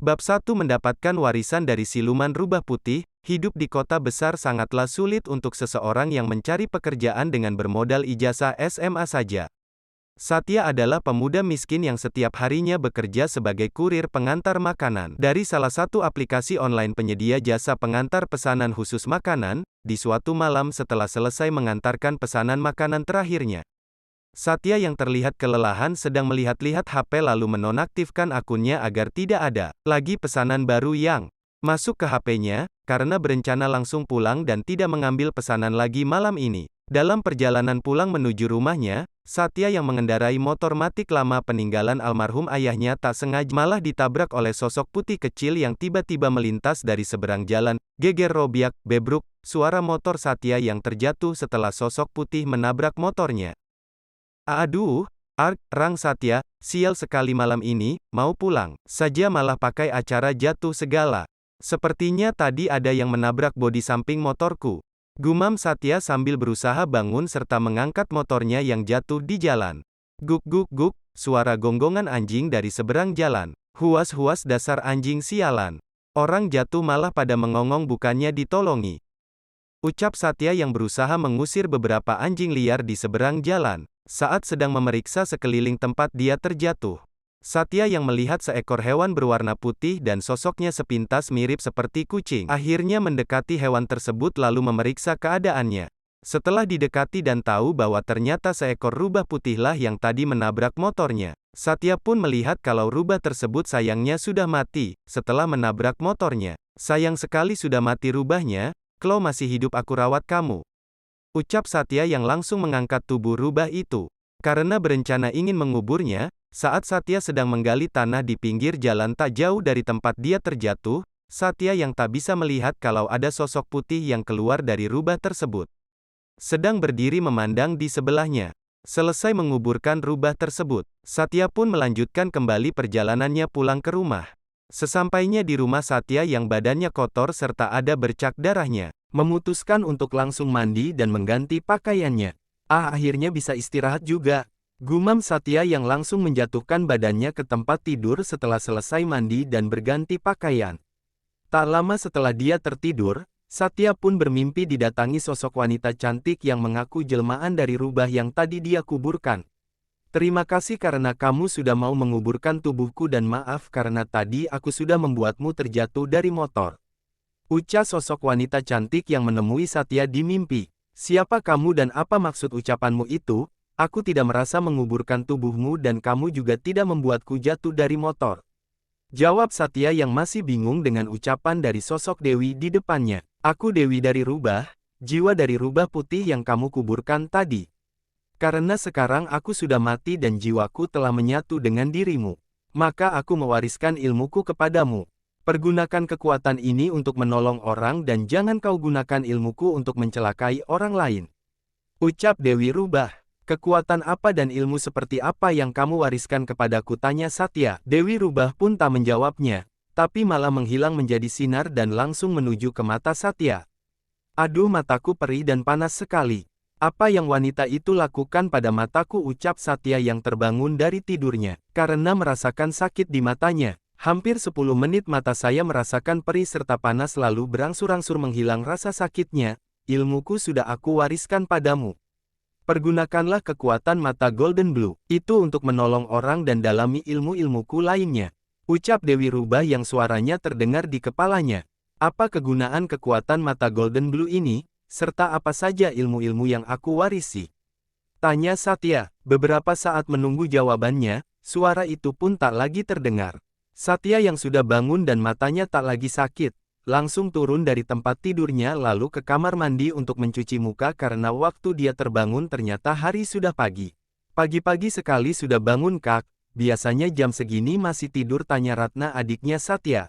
Bab 1 mendapatkan warisan dari siluman rubah putih. Hidup di kota besar sangatlah sulit untuk seseorang yang mencari pekerjaan dengan bermodal ijazah SMA saja. Satya adalah pemuda miskin yang setiap harinya bekerja sebagai kurir pengantar makanan dari salah satu aplikasi online penyedia jasa pengantar pesanan khusus makanan. Di suatu malam setelah selesai mengantarkan pesanan makanan terakhirnya, Satya yang terlihat kelelahan sedang melihat-lihat HP lalu menonaktifkan akunnya agar tidak ada lagi pesanan baru yang masuk ke HP-nya, karena berencana langsung pulang dan tidak mengambil pesanan lagi malam ini. Dalam perjalanan pulang menuju rumahnya, Satya yang mengendarai motor matic lama peninggalan almarhum ayahnya tak sengaja malah ditabrak oleh sosok putih kecil yang tiba-tiba melintas dari seberang jalan. Geger robiak, bebruk, suara motor Satya yang terjatuh setelah sosok putih menabrak motornya. Aduh, rang Satya, sial sekali malam ini, mau pulang saja malah pakai acara jatuh segala. Sepertinya tadi ada yang menabrak bodi samping motorku. Gumam Satya sambil berusaha bangun serta mengangkat motornya yang jatuh di jalan. Guk guk guk, suara gonggongan anjing dari seberang jalan. Huas-huas dasar anjing sialan. Orang jatuh malah pada mengongong bukannya ditolongi. Ucap Satya yang berusaha mengusir beberapa anjing liar di seberang jalan. Saat sedang memeriksa sekeliling tempat dia terjatuh, Satya yang melihat seekor hewan berwarna putih dan sosoknya sepintas mirip seperti kucing, akhirnya mendekati hewan tersebut lalu memeriksa keadaannya. Setelah didekati dan tahu bahwa ternyata seekor rubah putihlah yang tadi menabrak motornya, Satya pun melihat kalau rubah tersebut sayangnya sudah mati setelah menabrak motornya. Sayang sekali sudah mati rubahnya, kalau masih hidup aku rawat kamu. Ucap Satya yang langsung mengangkat tubuh rubah itu. Karena berencana ingin menguburnya, saat Satya sedang menggali tanah di pinggir jalan tak jauh dari tempat dia terjatuh, Satya yang tak bisa melihat kalau ada sosok putih yang keluar dari rubah tersebut. Sedang berdiri memandang di sebelahnya. Selesai menguburkan rubah tersebut, Satya pun melanjutkan kembali perjalanannya pulang ke rumah. Sesampainya di rumah Satya yang badannya kotor serta ada bercak darahnya, memutuskan untuk langsung mandi dan mengganti pakaiannya. Akhirnya bisa istirahat juga. Gumam Satya yang langsung menjatuhkan badannya ke tempat tidur setelah selesai mandi dan berganti pakaian. Tak lama setelah dia tertidur, Satya pun bermimpi didatangi sosok wanita cantik yang mengaku jelmaan dari rubah yang tadi dia kuburkan. Terima kasih karena kamu sudah mau menguburkan tubuhku dan maaf karena tadi aku sudah membuatmu terjatuh dari motor. Ucap sosok wanita cantik yang menemui Satya di mimpi. Siapa kamu dan apa maksud ucapanmu itu? Aku tidak merasa menguburkan tubuhmu dan kamu juga tidak membuatku jatuh dari motor. Jawab Satya yang masih bingung dengan ucapan dari sosok Dewi di depannya. Aku Dewi dari rubah, jiwa dari rubah putih yang kamu kuburkan tadi. Karena sekarang aku sudah mati dan jiwaku telah menyatu dengan dirimu, maka aku mewariskan ilmuku kepadamu. Pergunakan kekuatan ini untuk menolong orang dan jangan kau gunakan ilmuku untuk mencelakai orang lain. Ucap Dewi Rubah. Kekuatan apa dan ilmu seperti apa yang kamu wariskan kepadaku, tanya Satya. Dewi Rubah pun tak menjawabnya, tapi malah menghilang menjadi sinar dan langsung menuju ke mata Satya. Aduh, mataku perih dan panas sekali. Apa yang wanita itu lakukan pada mataku, ucap Satya yang terbangun dari tidurnya. Karena merasakan sakit di matanya. Hampir 10 menit mata saya merasakan perih serta panas lalu berangsur-angsur menghilang rasa sakitnya. Ilmuku sudah aku wariskan padamu. Pergunakanlah kekuatan mata Golden Blue itu untuk menolong orang dan dalami ilmu-ilmuku lainnya. Ucap Dewi Rubah yang suaranya terdengar di kepalanya. Apa kegunaan kekuatan mata Golden Blue ini, serta apa saja ilmu-ilmu yang aku warisi? Tanya Satya. Beberapa saat menunggu jawabannya, suara itu pun tak lagi terdengar. Satya yang sudah bangun dan matanya tak lagi sakit, langsung turun dari tempat tidurnya lalu ke kamar mandi untuk mencuci muka karena waktu dia terbangun ternyata hari sudah pagi. Pagi-pagi sekali sudah bangun Kak, biasanya jam segini masih tidur, tanya Ratna adiknya Satya.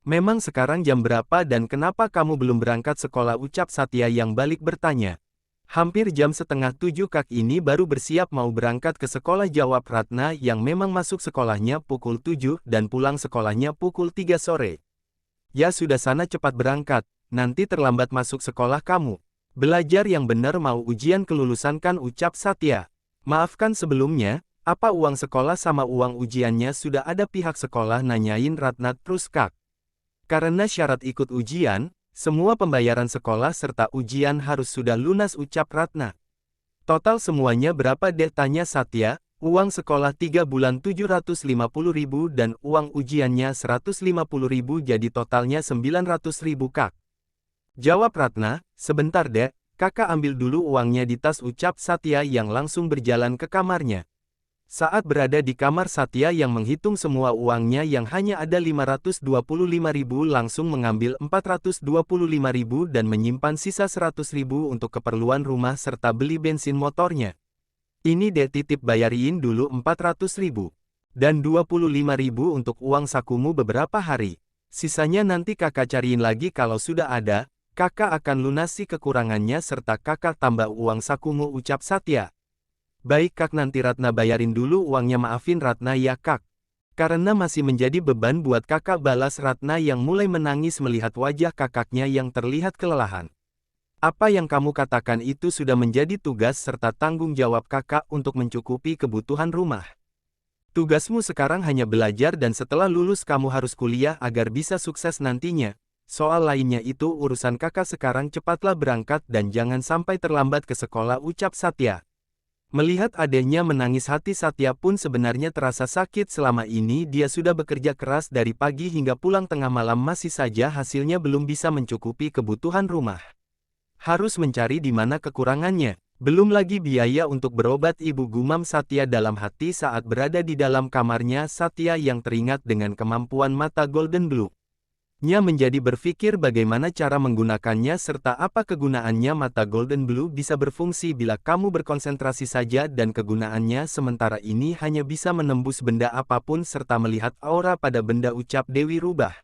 Memang sekarang jam berapa dan kenapa kamu belum berangkat sekolah, ucap Satya yang balik bertanya. Hampir jam 6:30 Kak, ini baru bersiap mau berangkat ke sekolah, jawab Ratna yang memang masuk sekolahnya pukul 7 dan pulang sekolahnya pukul 3 sore. Ya sudah, sana cepat berangkat, nanti terlambat masuk sekolah kamu. Belajar yang benar mau ujian kelulusan kan, ucap Satya. Maafkan sebelumnya, Apa uang sekolah sama uang ujiannya sudah ada? Pihak sekolah nanyain Ratna terus Kak. Karena syarat ikut ujian, semua pembayaran sekolah serta ujian harus sudah lunas ucap Ratna. Total semuanya berapa Dek? Tanya Satya. Uang sekolah 3 bulan 750.000 dan uang ujiannya 150.000 jadi totalnya 900.000 Kak. Jawab Ratna, sebentar Dek, kakak ambil dulu uangnya di tas ucap Satya yang langsung berjalan ke kamarnya. Saat berada di kamar Satya yang menghitung semua uangnya yang hanya ada 525.000 langsung mengambil 425.000 dan menyimpan sisa 100.000 untuk keperluan rumah serta beli bensin motornya. Ini Dek titip bayarin dulu 400.000. Dan 25.000 untuk uang sakumu beberapa hari. Sisanya nanti kakak cariin lagi kalau sudah ada, kakak akan lunasi kekurangannya serta kakak tambah uang sakumu ucap Satya. Baik Kak nanti Ratna bayarin dulu uangnya maafin Ratna ya Kak. Karena masih menjadi beban buat kakak balas Ratna yang mulai menangis melihat wajah kakaknya yang terlihat kelelahan. Apa yang kamu katakan itu sudah menjadi tugas serta tanggung jawab kakak untuk mencukupi kebutuhan rumah. Tugasmu sekarang hanya belajar dan setelah lulus kamu harus kuliah agar bisa sukses nantinya. Soal lainnya itu urusan kakak sekarang cepatlah berangkat dan jangan sampai terlambat ke sekolah ucap Satya. Melihat adanya menangis hati Satya pun sebenarnya terasa sakit selama ini dia sudah bekerja keras dari pagi hingga pulang tengah malam masih saja hasilnya belum bisa mencukupi kebutuhan rumah. Harus mencari di mana kekurangannya. Belum lagi biaya untuk berobat ibu gumam Satya dalam hati saat berada di dalam kamarnya Satya yang teringat dengan kemampuan mata Golden Blue. Nya menjadi berpikir bagaimana cara menggunakannya serta apa kegunaannya mata Golden Blue bisa berfungsi bila kamu berkonsentrasi saja dan kegunaannya sementara ini hanya bisa menembus benda apapun serta melihat aura pada benda ucap Dewi Rubah.